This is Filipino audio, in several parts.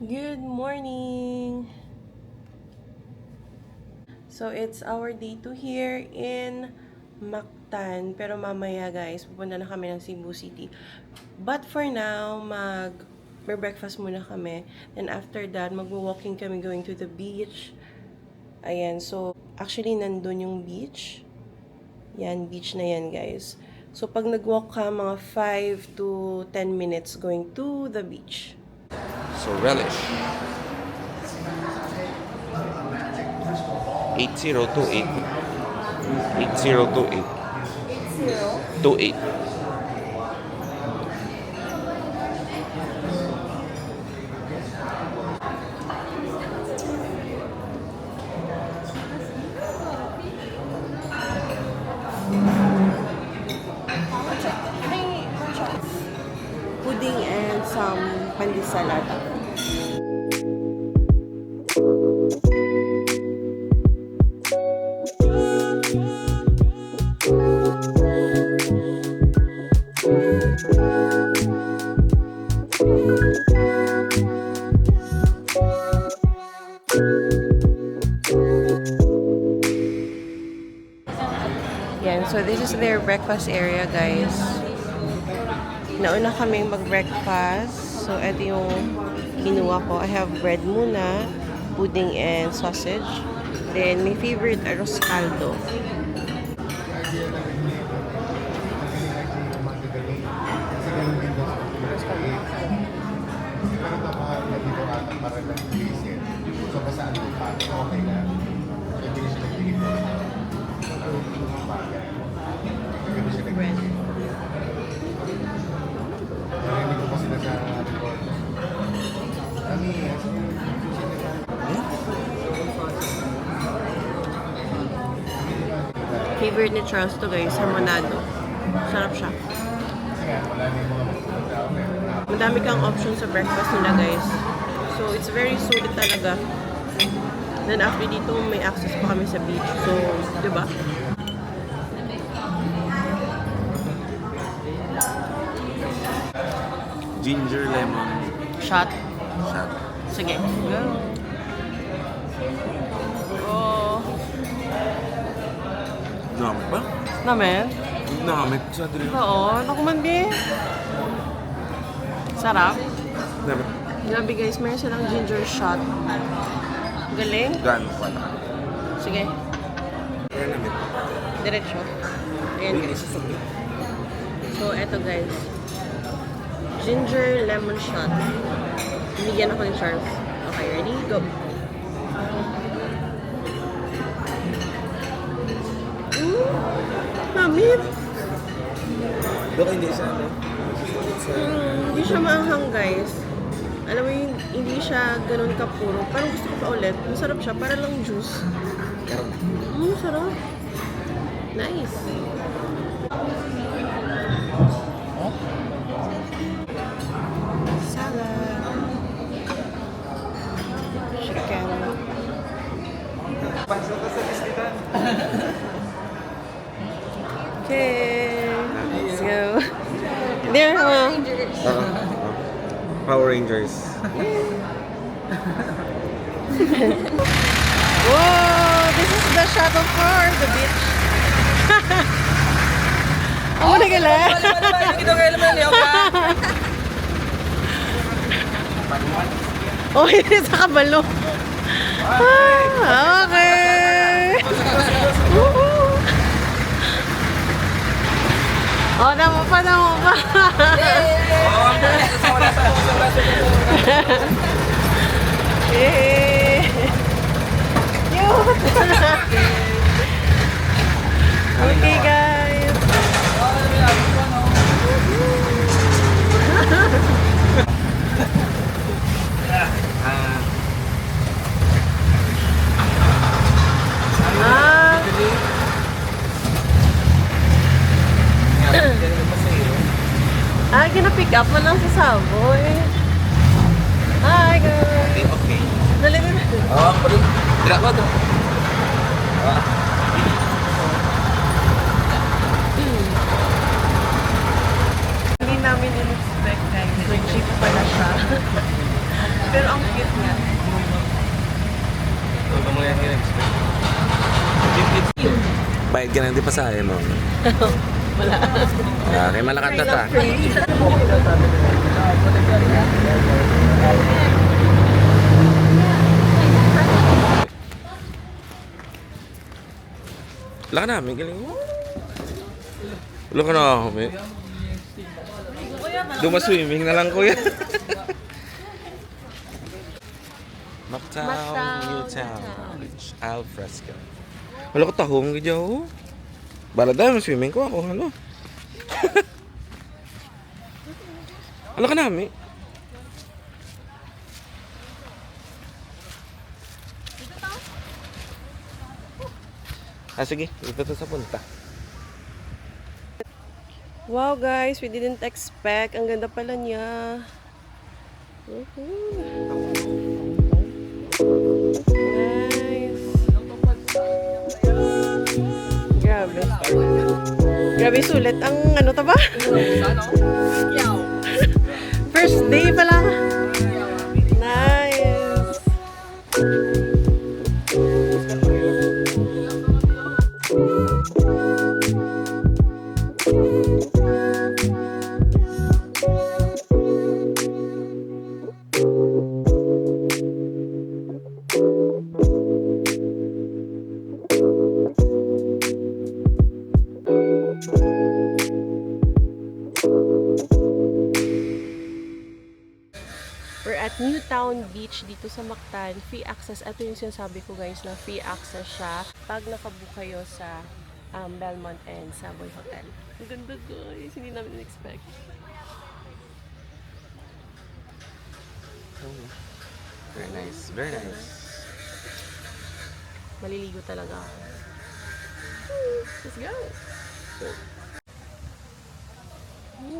Good morning! So, it's our day 2 here in Mactan. Pero mamaya guys, pupunta na kami ng Cebu City. But for now, breakfast muna kami. Then after that, mag-walking kami going to the beach. Ayan, so actually nandun yung beach. Yan, beach na yan guys. So pag nag-walk ka, mga 5 to 10 minutes going to the beach. So relish. 8028. 8028. 28. Pudding and some pandisalata. Yan, so this is their breakfast area, guys. Nauna kaming mag-breakfast. So, ito yung kinuha ko. I have bread muna, pudding and sausage. Then, my favorite, arroz caldo. Bread. Favorite ni Charles to guys, harmonado. Sarap siya. Madami kang options sa breakfast nila guys. So, it's very sulit talaga. Then after dito, may access pa kami sa beach. So, di ba? Ginger lemon Shot. shot. Sige, go. Oh. Namit ba? Namin? Namit sa dito. Oo, nakuman bi. Sarap. Namit. Grabe guys, meron silang ginger shot. Galing. Gano pala. Sige, Kaya namit. diretso. Ayan guys. So, eto guys. Ginger lemon shot. Binigyan ako ni Charles. Okay, ready? Go. Namit. Dok, hindi siya, no? Hindi siya maanghang guys. Alam mo yun, hindi siya ganun kapuro. Parang gusto ko pa ulit. Masarap siya, para lang juice. Sarap. Nice. Salad. Chicken. Okay. Let's go. There, Power Rangers. Whoa! This is the shuttle for the beach. Oh, nagala. Oh, hindi sa kabalo. Ah, okay. Oh, damo pa. Eh. Cute. Okay, guys. Gina-pick up mo lang sa Savoy. Hi, guys. Okay. Dali na. Tidak ba ito? Hindi namin in-expect guys. So cheap pala siya. Pero ang cute niya. Ano mo yan in-expect? Bayad ka na, hindi pa sa mo. Wala. Okay, malakad na ta. Wala ka na, may galing mo. Wala ka na ako, may. Dumaswimming na lang, kuya. Mactan Newtown. Al fresco. Wala ko tahong, gidyaw. Bala dahil, swimming ko ako, ano? Wala ka namin. Sige, ito to sa punta. Wow guys, we didn't expect. Ang ganda pala niya. Nice. Grabe. Grabe sulit. Ang ano to ba? First day pala. Nice. We're at Newtown Beach dito sa Mactan. Free access. Ito yung sinasabi ko guys na free access siya pag nakabook kayo sa Belmont and Savoy Hotel. Ang ganda guys. Hindi namin expect. Very nice, very nice. Maliligo talaga ako. Let's go!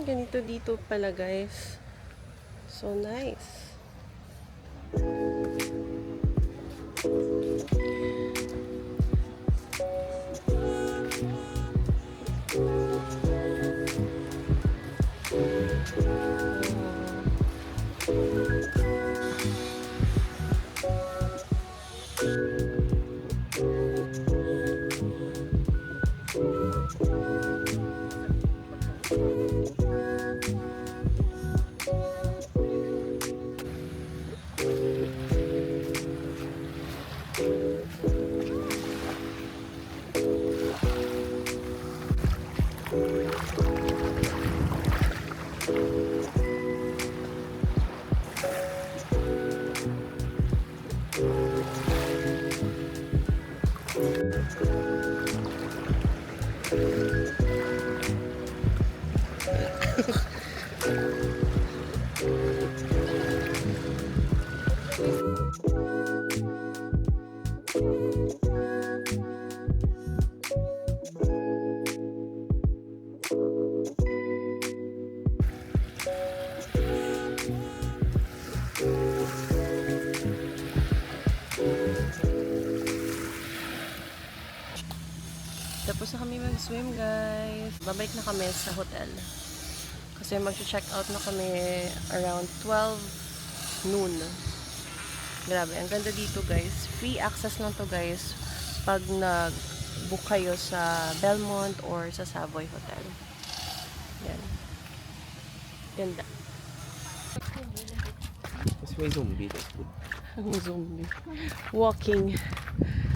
Ganito dito pala guys. So nice. Tapos na kami mag-swim guys. Babalik na kami sa hotel. Kasi mag-check out na kami around 12 noon. Grabe, ang ganda dito guys. Free access lang to guys pag nag-book kayo sa Belmont or sa Savoy Hotel. Yan. Ganda. Mas may zombie, that's good. Ang zombie. Walking.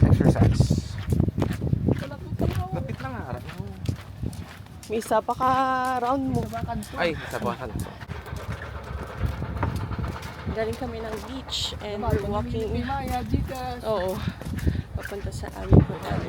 Exercise. Lapit lang harap mo. May isa pa ka round mo. Ay, sabakan. Galing kami ng beach and walking. Oo. Papunta sa aming hotel.